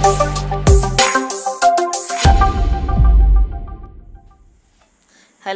Hello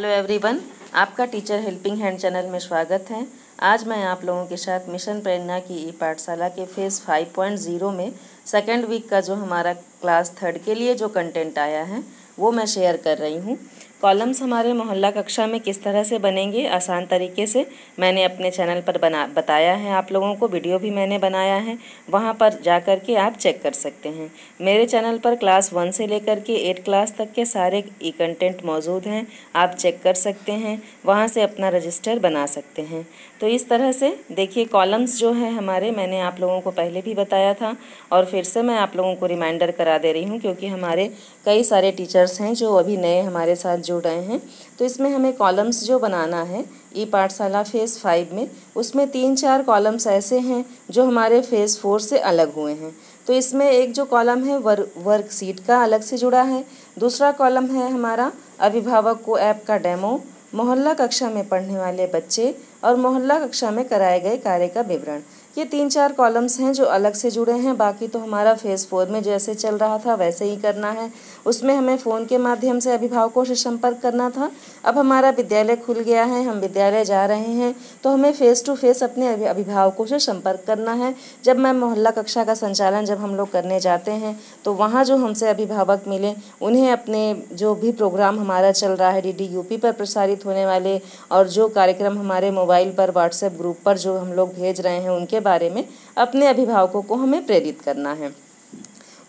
everyone, आपका teacher helping hand channel में स्वागत है। आज मैं आप लोगों के साथ मिशन प्रेरणा की ई पाठशाला के फेज़ 5.0 में सेकेंड वीक का जो हमारा क्लास 3 के लिए जो कंटेंट आया है वो मैं शेयर कर रही हूँ। कॉलम्स हमारे मोहल्ला कक्षा में किस तरह से बनेंगे आसान तरीके से मैंने अपने चैनल पर बताया है। आप लोगों को वीडियो भी मैंने बनाया है, वहाँ पर जा कर के आप चेक कर सकते हैं। मेरे चैनल पर क्लास 1 से लेकर के 8 क्लास तक के सारे ई कंटेंट मौजूद हैं, आप चेक कर सकते हैं, वहाँ से अपना रजिस्टर बना सकते हैं। तो इस तरह से देखिए कॉलम्स जो है हमारे, मैंने आप लोगों को पहले भी बताया था और फिर से मैं आप लोगों को रिमाइंडर करा दे रही हूँ, क्योंकि हमारे कई सारे टीचर्स हैं जो अभी नए हमारे साथ जुड़ रहे हैं। तो इसमें हमें कॉलम्स जो बनाना है ई पाठशाला फेज़ 5 में, उसमें 3-4 कॉलम्स ऐसे हैं जो हमारे फेज़ 4 से अलग हुए हैं। तो इसमें एक जो कॉलम है वर्कशीट का अलग से जुड़ा है, दूसरा कॉलम है हमारा अभिभावक को ऐप का डेमो, मोहल्ला कक्षा में पढ़ने वाले बच्चे और मोहल्ला कक्षा में कराए गए कार्य का विवरण। ये 3-4 कॉलम्स हैं जो अलग से जुड़े हैं। बाकी तो हमारा फेज़ 4 में जैसे चल रहा था वैसे ही करना है। उसमें हमें फ़ोन के माध्यम से अभिभावकों से संपर्क करना था। अब हमारा विद्यालय खुल गया है, हम विद्यालय जा रहे हैं, तो हमें फ़ेस टू फेस अपने अभिभावकों से संपर्क करना है। जब मैं मोहल्ला कक्षा का संचालन जब हम लोग करने जाते हैं तो वहाँ जो हमसे अभिभावक मिले उन्हें अपने जो भी प्रोग्राम हमारा चल रहा है DDUP पर प्रसारित होने वाले और जो कार्यक्रम हमारे मोबाइल पर व्हाट्सएप ग्रुप पर जो हम लोग भेज रहे हैं उनके बारे में अपने अभिभावकों को हमें प्रेरित करना है।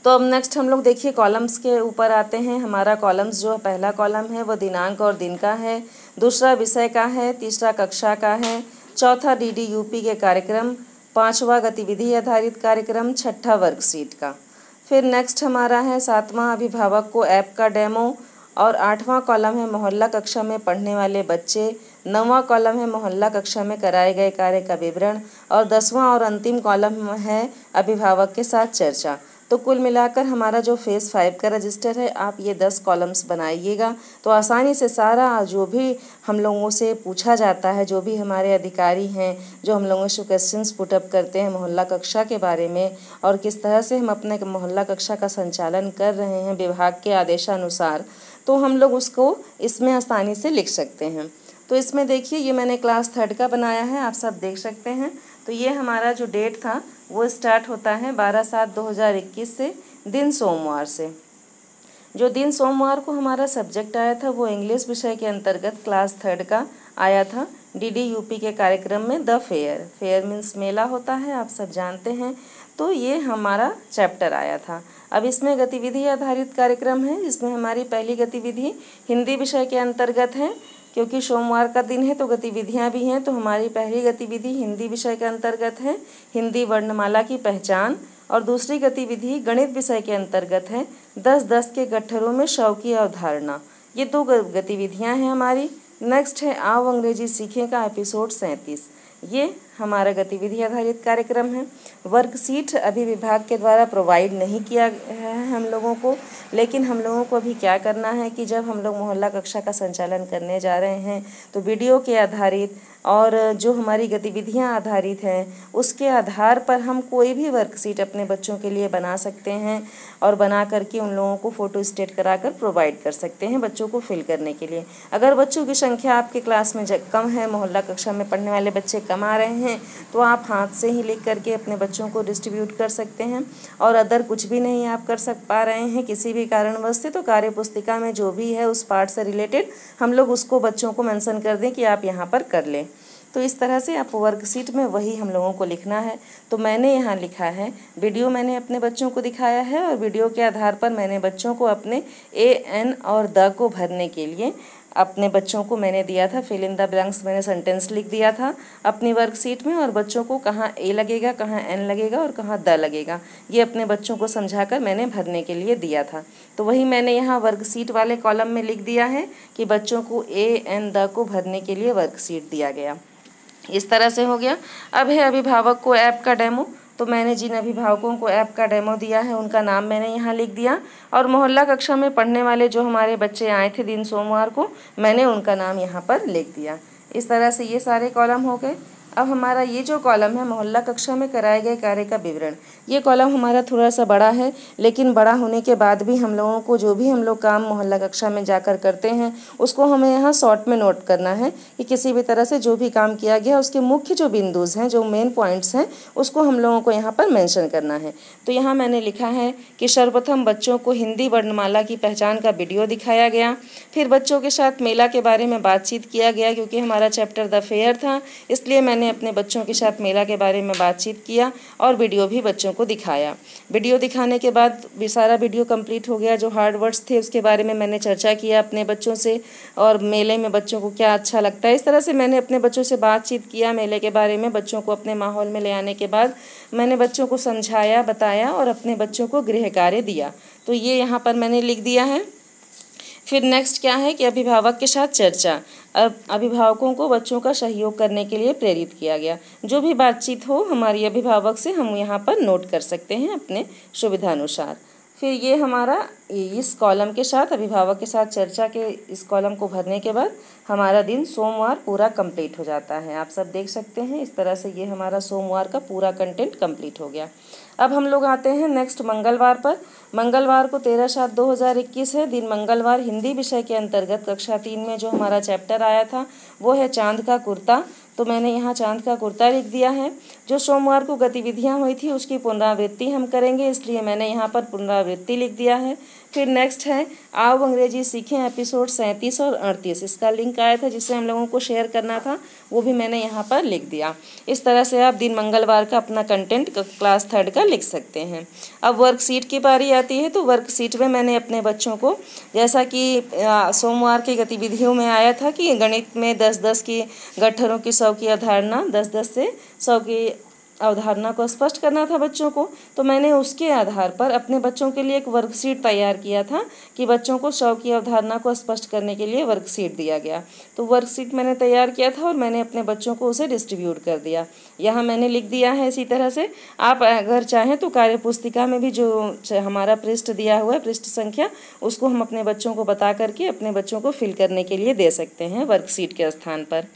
तो अब नेक्स्ट हम लोग देखिए कॉलम्स के ऊपर आते हैं। हमारा कॉलम्स जो पहला कॉलम है वो दिनांक और दिन का है, दूसरा विषय का है, तीसरा कक्षा का है, चौथा DDUP के कार्यक्रम, पांचवा गतिविधि आधारित कार्यक्रम, छठा वर्कशीट का। फिर नेक्स्ट हमारा है 7वां अभिभावक को ऐप का डेमो और 8वां कॉलम है मोहल्ला कक्षा में पढ़ने वाले बच्चे, 9वां कॉलम है मोहल्ला कक्षा में कराए गए कार्य का विवरण और 10वां और अंतिम कॉलम है अभिभावक के साथ चर्चा। तो कुल मिलाकर हमारा जो फेज़ 5 का रजिस्टर है, आप ये 10 कॉलम्स बनाइएगा तो आसानी से सारा जो भी हम लोगों से पूछा जाता है, जो भी हमारे अधिकारी हैं जो हम लोगों से क्वेश्चंस पुटअप करते हैं मोहल्ला कक्षा के बारे में और किस तरह से हम अपने मोहल्ला कक्षा का संचालन कर रहे हैं विभाग के आदेशानुसार, तो हम लोग उसको इसमें आसानी से लिख सकते हैं। तो इसमें देखिए ये मैंने क्लास 3 का बनाया है, आप सब देख सकते हैं। तो ये हमारा जो डेट था वो स्टार्ट होता है 12/7/2021 से, दिन सोमवार से। जो दिन सोमवार को हमारा सब्जेक्ट आया था वो इंग्लिश विषय के अंतर्गत क्लास 3 का आया था DDUP के कार्यक्रम में द फेयर। फेयर मीन्स मेला होता है, आप सब जानते हैं। तो ये हमारा चैप्टर आया था। अब इसमें गतिविधि आधारित कार्यक्रम है, जिसमें हमारी पहली गतिविधि हिंदी विषय के अंतर्गत है, क्योंकि सोमवार का दिन है तो गतिविधियां भी हैं। तो हमारी पहली गतिविधि हिंदी विषय के अंतर्गत है, हिंदी वर्णमाला की पहचान, और दूसरी गतिविधि गणित विषय के अंतर्गत है 10-10 के गट्ठरों में 100 की अवधारणा। ये 2 गतिविधियां हैं हमारी। नेक्स्ट है आओ अंग्रेजी सीखें का एपिसोड 37। ये हमारा गतिविधि आधारित कार्यक्रम है। वर्कशीट अभी विभाग के द्वारा प्रोवाइड नहीं किया है हम लोगों को, लेकिन हम लोगों को अभी क्या करना है कि जब हम लोग मोहल्ला कक्षा का संचालन करने जा रहे हैं तो वीडियो के आधारित और जो हमारी गतिविधियां आधारित हैं उसके आधार पर हम कोई भी वर्कशीट अपने बच्चों के लिए बना सकते हैं और बना करके उन लोगों को फ़ोटो स्टेट कराकर प्रोवाइड कर सकते हैं बच्चों को फिल करने के लिए। अगर बच्चों की संख्या आपके क्लास में कम है, मोहल्ला कक्षा में पढ़ने वाले बच्चे कम आ रहे हैं, तो आप हाथ से ही लिख करके अपने बच्चों को डिस्ट्रीब्यूट कर सकते हैं। और अदर कुछ भी नहीं आप कर पा रहे हैं किसी भी कारणवश से, तो कार्य पुस्तिका में जो भी है उस पार्ट से रिलेटेड हम लोग उसको बच्चों को मेंशन कर दें कि आप यहाँ पर कर लें। तो इस तरह से आप वर्कशीट में वही हम लोगों को लिखना है। तो मैंने यहाँ लिखा है, वीडियो मैंने अपने बच्चों को दिखाया है और वीडियो के आधार पर मैंने बच्चों को अपने AN और द को भरने के लिए अपने बच्चों को मैंने दिया था फिल इन द ब्लैंक्स, मैंने सेंटेंस लिख दिया था अपनी वर्कशीट में और बच्चों को कहाँ A लगेगा, कहाँ N लगेगा और कहाँ द लगेगा, ये अपने बच्चों को समझाकर मैंने भरने के लिए दिया था। तो वही मैंने यहाँ वर्कशीट वाले कॉलम में लिख दिया है कि बच्चों को AN द को भरने के लिए वर्कशीट दिया गया। इस तरह से हो गया। अब है अभिभावक को ऐप का डेमो। तो मैंने जिन अभिभावकों को ऐप का डेमो दिया है उनका नाम मैंने यहाँ लिख दिया और मोहल्ला कक्षा में पढ़ने वाले जो हमारे बच्चे आए थे दिन सोमवार को, मैंने उनका नाम यहाँ पर लिख दिया। इस तरह से ये सारे कॉलम हो गए। अब हमारा ये जो कॉलम है मोहल्ला कक्षा में कराए गए कार्य का विवरण, ये कॉलम हमारा थोड़ा सा बड़ा है, लेकिन बड़ा होने के बाद भी हम लोगों को जो भी हम लोग काम मोहल्ला कक्षा में जाकर करते हैं उसको हमें यहाँ शॉर्ट में नोट करना है कि किसी भी तरह से जो भी काम किया गया उसके मुख्य जो बिंदुज हैं, जो मेन पॉइंट्स हैं, उसको हम लोगों को यहाँ पर मेंशन करना है। तो यहाँ मैंने लिखा है कि सर्वप्रथम बच्चों को हिंदी वर्णमाला की पहचान का वीडियो दिखाया गया, फिर बच्चों के साथ मेला के बारे में बातचीत किया गया, क्योंकि हमारा चैप्टर द फेयर था इसलिए मैंने अपने बच्चों के साथ मेला के बारे में बातचीत किया और वीडियो भी बच्चों को दिखाया। वीडियो दिखाने के बाद सारा वीडियो कंप्लीट हो गया। जो हार्ड वर्ड्स थे उसके बारे में मैंने चर्चा किया अपने बच्चों से, और मेले में बच्चों को क्या अच्छा लगता है, इस तरह से मैंने अपने बच्चों से बातचीत किया मेले के बारे में। बच्चों को अपने माहौल में ले आने के बाद मैंने बच्चों को समझाया, बताया और अपने बच्चों को गृह कार्य दिया। तो ये यहाँ पर मैंने लिख दिया है। फिर नेक्स्ट क्या है कि अभिभावक के साथ चर्चा। अब अभिभावकों को बच्चों का सहयोग करने के लिए प्रेरित किया गया। जो भी बातचीत हो हमारी अभिभावक से हम यहाँ पर नोट कर सकते हैं अपने सुविधानुसार। फिर ये हमारा इस कॉलम के साथ अभिभावक के साथ चर्चा के इस कॉलम को भरने के बाद हमारा दिन सोमवार पूरा कंप्लीट हो जाता है। आप सब देख सकते हैं इस तरह से ये हमारा सोमवार का पूरा कंटेंट कंप्लीट हो गया। अब हम लोग आते हैं नेक्स्ट मंगलवार पर। मंगलवार को 13/7/2021 है, दिन मंगलवार। हिंदी विषय के अंतर्गत कक्षा 3 में जो हमारा चैप्टर आया था वो है चांद का कुर्ता। तो मैंने यहाँ चांद का कुर्ता लिख दिया है। जो सोमवार को गतिविधियाँ हुई थी उसकी पुनरावृत्ति हम करेंगे, इसलिए मैंने यहाँ पर पुनरावृत्ति लिख दिया है। फिर नेक्स्ट है आओ अंग्रेजी सीखें, एपिसोड 37 और 38। इसका लिंक आया था जिससे हम लोगों को शेयर करना था, वो भी मैंने यहाँ पर लिख दिया। इस तरह से आप दिन मंगलवार का अपना कंटेंट क्लास 3 का लिख सकते हैं। अब वर्कशीट की बारी आती है, तो वर्कशीट में मैंने अपने बच्चों को, जैसा कि सोमवार की गतिविधियों में आया था कि गणित में 10-10 की गट्ठरों की 100 की अवधारणा, 10-10 से 100 की अवधारणा को स्पष्ट करना था बच्चों को। तो मैंने उसके आधार पर अपने बच्चों के लिए एक वर्कशीट तैयार किया था कि बच्चों को 100 की अवधारणा को स्पष्ट करने के लिए वर्कशीट दिया गया। तो वर्कशीट मैंने तैयार किया था और मैंने अपने बच्चों को उसे डिस्ट्रीब्यूट कर दिया। यहाँ मैंने लिख दिया है। इसी तरह से आप अगर चाहें तो कार्यपुस्तिका में भी जो हमारा पृष्ठ दिया हुआ है, पृष्ठ संख्या, उसको हम अपने बच्चों को बता करके अपने बच्चों को फिल करने के लिए दे सकते हैं वर्कशीट के स्थान पर।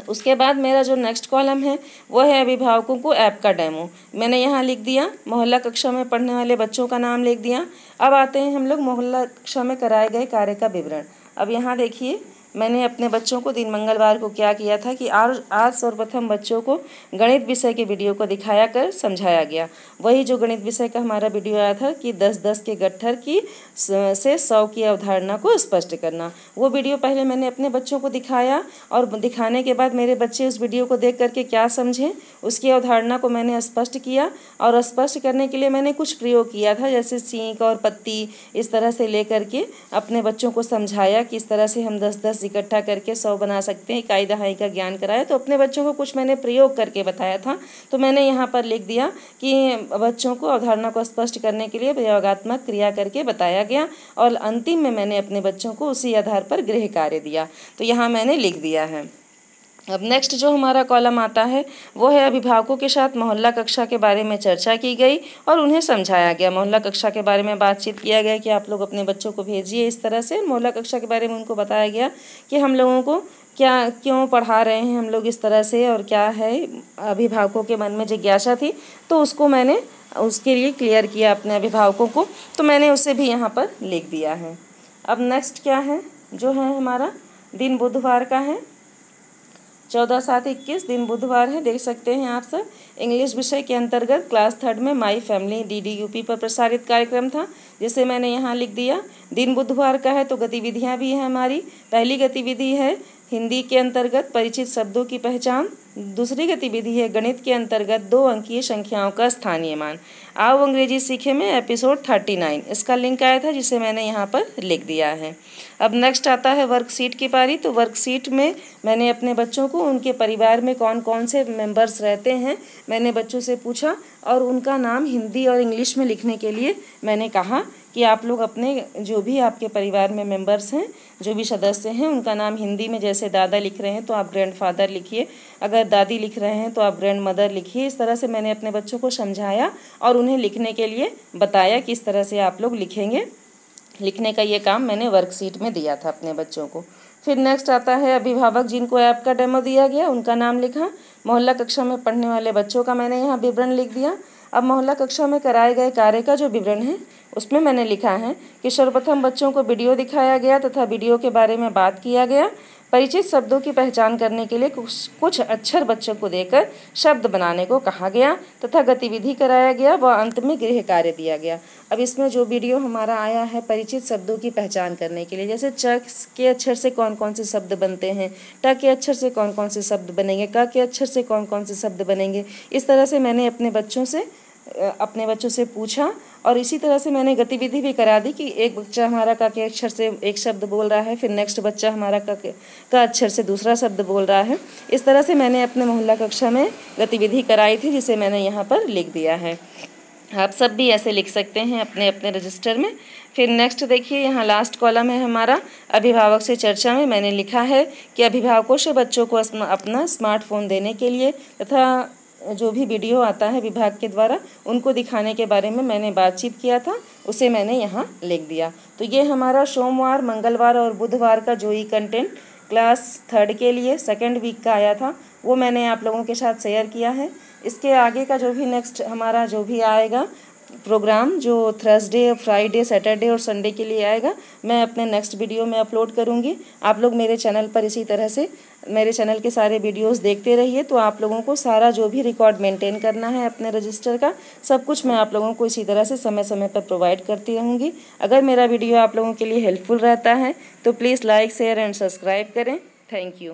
उसके बाद मेरा जो नेक्स्ट कॉलम है वो है अभिभावकों को ऐप का डेमो। मैंने यहाँ लिख दिया मोहल्ला कक्षा में पढ़ने वाले बच्चों का नाम लिख दिया। अब आते हैं हम लोग मोहल्ला कक्षा में कराए गए कार्य का विवरण। अब यहाँ देखिए मैंने अपने बच्चों को दिन मंगलवार को क्या किया था कि आज सर्वप्रथम बच्चों को गणित विषय के वीडियो को दिखाया कर समझाया गया। वही जो गणित विषय का हमारा वीडियो आया था कि 10-10 के गट्ठर की से 100 की अवधारणा को स्पष्ट करना, वो वीडियो पहले मैंने अपने बच्चों को दिखाया और दिखाने के बाद मेरे बच्चे उस वीडियो को देख करके क्या समझे, उसकी अवधारणा को मैंने स्पष्ट किया। और स्पष्ट करने के लिए मैंने कुछ प्रयोग किया था, जैसे सींक और पत्ती, इस तरह से ले करके अपने बच्चों को समझाया कि इस तरह से हम 10-10 इकट्ठा करके 100 बना सकते हैं। इकाई दहाई का ज्ञान कराया। तो अपने बच्चों को कुछ मैंने प्रयोग करके बताया था। तो मैंने यहाँ पर लिख दिया कि बच्चों को अवधारणा को स्पष्ट करने के लिए प्रयोगात्मक क्रिया करके बताया गया, और अंतिम में मैंने अपने बच्चों को उसी आधार पर गृह कार्य दिया। तो यहाँ मैंने लिख दिया है। अब नेक्स्ट जो हमारा कॉलम आता है वो है अभिभावकों के साथ मोहल्ला कक्षा के बारे में चर्चा की गई और उन्हें समझाया गया। मोहल्ला कक्षा के बारे में बातचीत किया गया कि आप लोग अपने बच्चों को भेजिए। इस तरह से मोहल्ला कक्षा के बारे में उनको बताया गया कि हम लोगों को क्या क्यों पढ़ा रहे हैं हम लोग इस तरह से, और क्या है अभिभावकों के मन में जिज्ञासा थी, तो उसको मैंने उसके लिए क्लियर किया अपने अभिभावकों को। तो मैंने उसे भी यहाँ पर लिख दिया है। अब नेक्स्ट क्या है जो है हमारा दिन बुधवार का है, 14/7/21 दिन बुधवार है। देख सकते हैं आप सब। इंग्लिश विषय के अंतर्गत क्लास 3 में माई फैमिली DDUP पर प्रसारित कार्यक्रम था, जिसे मैंने यहाँ लिख दिया। दिन बुधवार का है तो गतिविधियाँ भी हैं हमारी। पहली गतिविधि है हिंदी के अंतर्गत परिचित शब्दों की पहचान। दूसरी गतिविधि है गणित के अंतर्गत 2 अंकीय संख्याओं का स्थानीय मान। आओ अंग्रेजी सीखे में एपिसोड 39, इसका लिंक आया था जिसे मैंने यहाँ पर लिख दिया है। अब नेक्स्ट आता है वर्कशीट की पारी। तो वर्कशीट में मैंने अपने बच्चों को उनके परिवार में कौन कौन से मेंबर्स रहते हैं मैंने बच्चों से पूछा, और उनका नाम हिंदी और इंग्लिश में लिखने के लिए मैंने कहा कि आप लोग अपने जो भी आपके परिवार में मेंबर्स हैं, जो भी सदस्य हैं, उनका नाम हिंदी में जैसे दादा लिख रहे हैं तो आप ग्रैंडफादर लिखिए, अगर दादी लिख रहे हैं तो आप ग्रैंड मदर लिखिए। इस तरह से मैंने अपने बच्चों को समझाया और उन्हें लिखने के लिए बताया कि इस तरह से आप लोग लिखेंगे। लिखने का ये काम मैंने वर्कशीट में दिया था अपने बच्चों को। फिर नेक्स्ट आता है अभिभावक जिनको ऐप का डेमो दिया गया उनका नाम लिखा। मोहल्ला कक्षा में पढ़ने वाले बच्चों का मैंने यहाँ विवरण लिख दिया। अब मोहल्ला कक्षा में कराए गए कार्य का जो विवरण है उसमें मैंने लिखा है कि सर्वप्रथम बच्चों को वीडियो दिखाया गया तथा वीडियो के बारे में बात किया गया। परिचित शब्दों की पहचान करने के लिए कुछ अक्षर बच्चों को देकर शब्द बनाने को कहा गया तथा गतिविधि कराया गया व अंत में गृह कार्य दिया गया। अब इसमें जो वीडियो हमारा आया है परिचित शब्दों की पहचान करने के लिए, जैसे च के अक्षर से कौन कौन से शब्द बनते हैं, ट के अक्षर से कौन कौन से शब्द बनेंगे, क के अक्षर से कौन कौन से शब्द बनेंगे, इस तरह से मैंने अपने बच्चों से पूछा और इसी तरह से मैंने गतिविधि भी करा दी कि एक बच्चा हमारा क के अक्षर से एक शब्द बोल रहा है, फिर नेक्स्ट बच्चा हमारा क अक्षर से दूसरा शब्द बोल रहा है। इस तरह से मैंने अपने मोहल्ला कक्षा में गतिविधि कराई थी जिसे मैंने यहाँ पर लिख दिया है। आप सब भी ऐसे लिख सकते हैं अपने अपने रजिस्टर में। फिर नेक्स्ट देखिए, यहाँ लास्ट कॉलम है हमारा अभिभावक से चर्चा में मैंने लिखा है कि अभिभावकों से बच्चों को अपना स्मार्टफोन देने के लिए तथा जो भी वीडियो आता है विभाग के द्वारा उनको दिखाने के बारे में मैंने बातचीत किया था, उसे मैंने यहाँ लिख दिया। तो ये हमारा सोमवार, मंगलवार और बुधवार का जो ई कंटेंट क्लास 3 के लिए सेकेंड वीक का आया था वो मैंने आप लोगों के साथ शेयर किया है। इसके आगे का जो भी नेक्स्ट हमारा जो भी आएगा प्रोग्राम जो थर्सडे, फ्राइडे, सैटरडे और संडे के लिए आएगा मैं अपने नेक्स्ट वीडियो में अपलोड करूँगी। आप लोग मेरे चैनल पर इसी तरह से मेरे चैनल के सारे वीडियोस देखते रहिए। तो आप लोगों को सारा जो भी रिकॉर्ड मेंटेन करना है अपने रजिस्टर का सब कुछ मैं आप लोगों को इसी तरह से समय समय पर प्रोवाइड करती रहूँगी। अगर मेरा वीडियो आप लोगों के लिए हेल्पफुल रहता है तो please like, share and subscribe करें। Thank you.